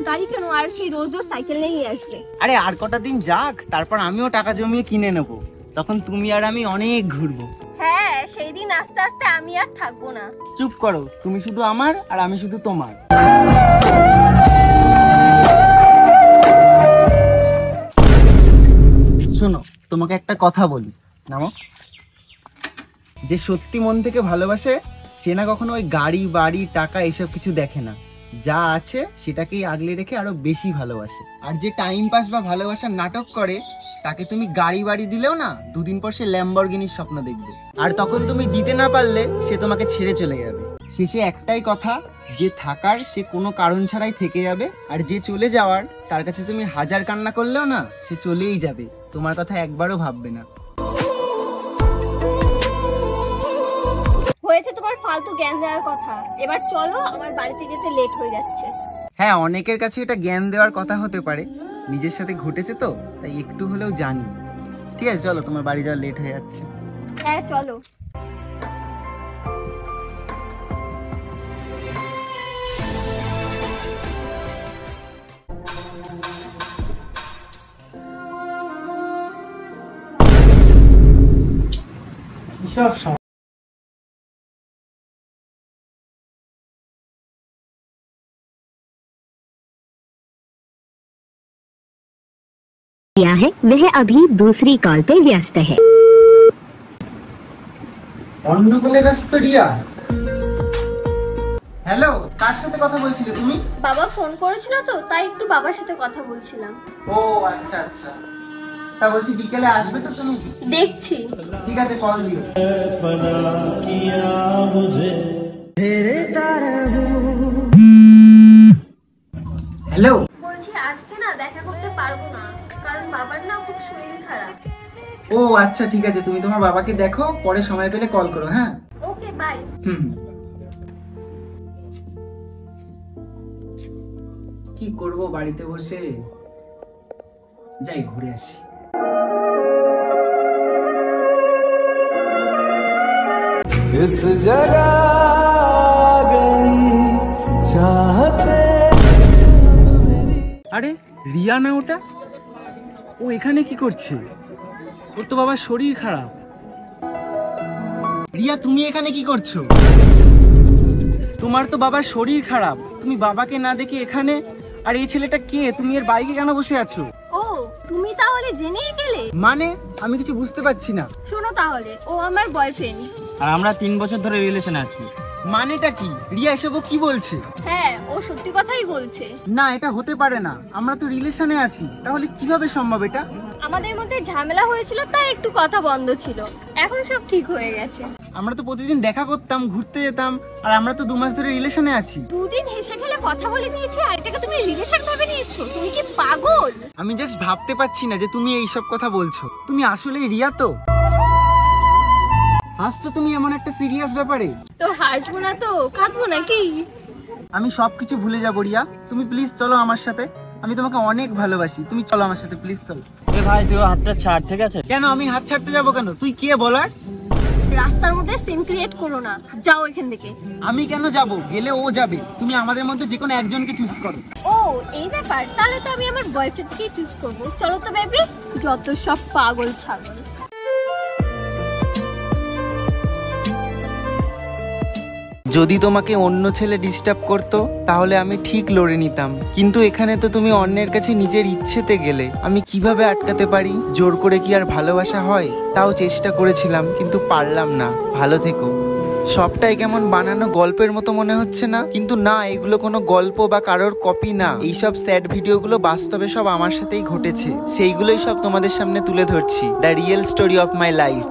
গাড়ি কেন, আর সেই রোজ রোজ সাইকেল নিয়ে আসবে? আরে আর কটা দিন যাক, তারপর আমিও টাকা জমিয়ে কিনে নেব, তখন তুমি আর আমি অনেক ঘুরবো। হ্যাঁ, সেই দিন আস্তে আস্তে আমি আর থাকবো না। চুপ করো, তুমি শুধু আমার আর আমি শুধু তোমার। শোনো, তোমাকে একটা কথা বলি, নামো। যে সত্যি মন থেকে ভালোবাসে সে না কখনো ওই গাড়ি বাড়ি টাকা এসব কিছু দেখে না, যা আছে সেটাকেই আগলে রেখে আরো বেশি ভালোবাসে। আর যে টাইম পাস বা ভালোবাসার নাটক করে তাকে তুমি গাড়ি বাড়ি দিলেও না দুদিন পর সে ল্যাম্বরগিনির স্বপ্ন দেখবে, আর তখন তুমি দিতে না পারলে সে তোমাকে ছেড়ে চলে যাবে। শেষে একটাই কথা, যে থাকার সে কোনো কারণ ছাড়াই থেকে যাবে, আর যে চলে যাওয়ার তার কাছে তুমি হাজার কান্না করলেও না সে চলেই যাবে, তোমার কথা একবারও ভাববে না। হয়েছে তোমার ফালতু জ্ঞান দেওয়ার কথা, এবার চলো, আমার বাড়িতে যেতে লেট হয়ে যাচ্ছে। হ্যাঁ, অনেকের কাছে এটা জ্ঞান দেওয়ার কথা হতে পারে, নিজের সাথে ঘটেছে তো তাই একটু হলেও জানি। ঠিক আছে চলো, তোমার বাড়ি যাওয়া লেট হয়ে যাচ্ছে। হ্যাঁ চলো। किया है, वह अभी दूसरी कॉल पे व्यस्त है। অন্য কলে ব্যস্ত রিয়া। হ্যালো, কার সাথে কথা বলছিলে তুমি? বাবা ফোন করেছিল তো, তাই একটু বাবার সাথে কথা বলছিলাম। ও আচ্ছা আচ্ছা, তা বলছি বিকেলে আসবে তো তুমি? দেখছি। ঠিক আছে, কল দিও। হ্যালো, বলছি আজকে না দেখা করতে পারবো না, কারণ বাবার না খুব শরীর খারাপ। ও আচ্ছা ঠিক আছে, তুমি তোমার বাবাকে দেখো, পরে সময় পেলে কল করো। হ্যাঁ ওকে, বাই। কি করব বাড়িতে বসে, যাই ঘুরে আসি। इस जगह गई चाहते। আরে রিয়া না ওটা? ও এখানে কি করছে? ওর তো বাবার শরীর খারাপ। রিয়া, তুমি এখানে কি করছো? তোমার তো বাবার শরীর খারাপ, তুমি বাবাকে না দেখে এখানে? আর এই ছেলেটা কে? তুমি এর বাইকে কেন বসে আছো? ও, তুমি তাহলে জেনেই গেলে? মানে আমি কিছু বুঝতে পারছি না। শোনো তাহলে, ও আমার বয়ফ্রেন্ড। আর আমরা 3 বছর ধরে রিলেশনে আছি। মানেটা কি? রিয়া এসব কি বলছে? হ্যাঁ, ও সত্যি কথাই বলছে। না, এটা হতে পারে না, আমরা তো রিলেশনে আছি, তাহলে কিভাবে সম্ভব এটা? আমাদের মধ্যে ঝামেলা হয়েছিল তাই একটু কথা বন্ধ ছিল, এখন সব ঠিক হয়ে গেছে। আমরা তো প্রতিদিন দেখা করতাম, ঘুরতে যেতাম, আর আমরা তো 2 মাস ধরে রিলেশনে আছি। দুদিন হেসে খেলে কথা বলে নিয়েছি, আর এটাকে তুমি রিলেশন ভাবে নিয়েছো? তুমি কি পাগল? আমি জাস্ট ভাবতে পারছি না যে তুমি এই সব কথা বলছো। তুমি আসলেই রিয়া তো? হাসছো তুমি এমন একটা সিরিয়াস ব্যাপারে? তো হাসবো না তো কাঁদবো নাকি? আমি সবকিছু ভুলে যাবো রিয়া, তুমি প্লিজ চলো আমার সাথে, আমি তোমাকে অনেক ভালোবাসি, তুমি চলো আমার সাথে প্লিজ, চলো। এ ভাই তুই হাতটা ছাড়, ঠিক আছে? কেন আমি হাত ছাড়তে যাবো কেন? তুই কে বলার? রাস্তার মধ্যে সিন ক্রিয়েট করো না, যাও এখান থেকে। আমি কেন যাব? গেলে ও যাবে, তুমি আমাদের মধ্যে যে কোনো একজনকে চুজ করো। ও এই ব্যাপার, তাহলে তো আমি আমার বয়ফ্রেন্ডকেই চুজ করবো। চলো তো বেবি, যত সব পাগল ছাগল। যদি তোমাকে অন্য ছেলে ডিস্টার্ব করতো তাহলে আমি ঠিক লড়ে নিতাম, কিন্তু এখানে তো তুমি অন্যের কাছে নিজের ইচ্ছেতে গেলে, আমি কিভাবে আটকাতে পারি? জোর করে কি আর ভালোবাসা হয়? তাও চেষ্টা করেছিলাম কিন্তু পারলাম না। ভালো থেকো। সবটাই কেমন বানানো গল্পের মতো মনে হচ্ছে না? কিন্তু না, এগুলো কোনো গল্প বা কারোর কপি না। এইসব স্যাড ভিডিওগুলো বাস্তবে সব আমার সাথেই ঘটেছে, সেইগুলোই সব তোমাদের সামনে তুলে ধরছি। The real story of my life.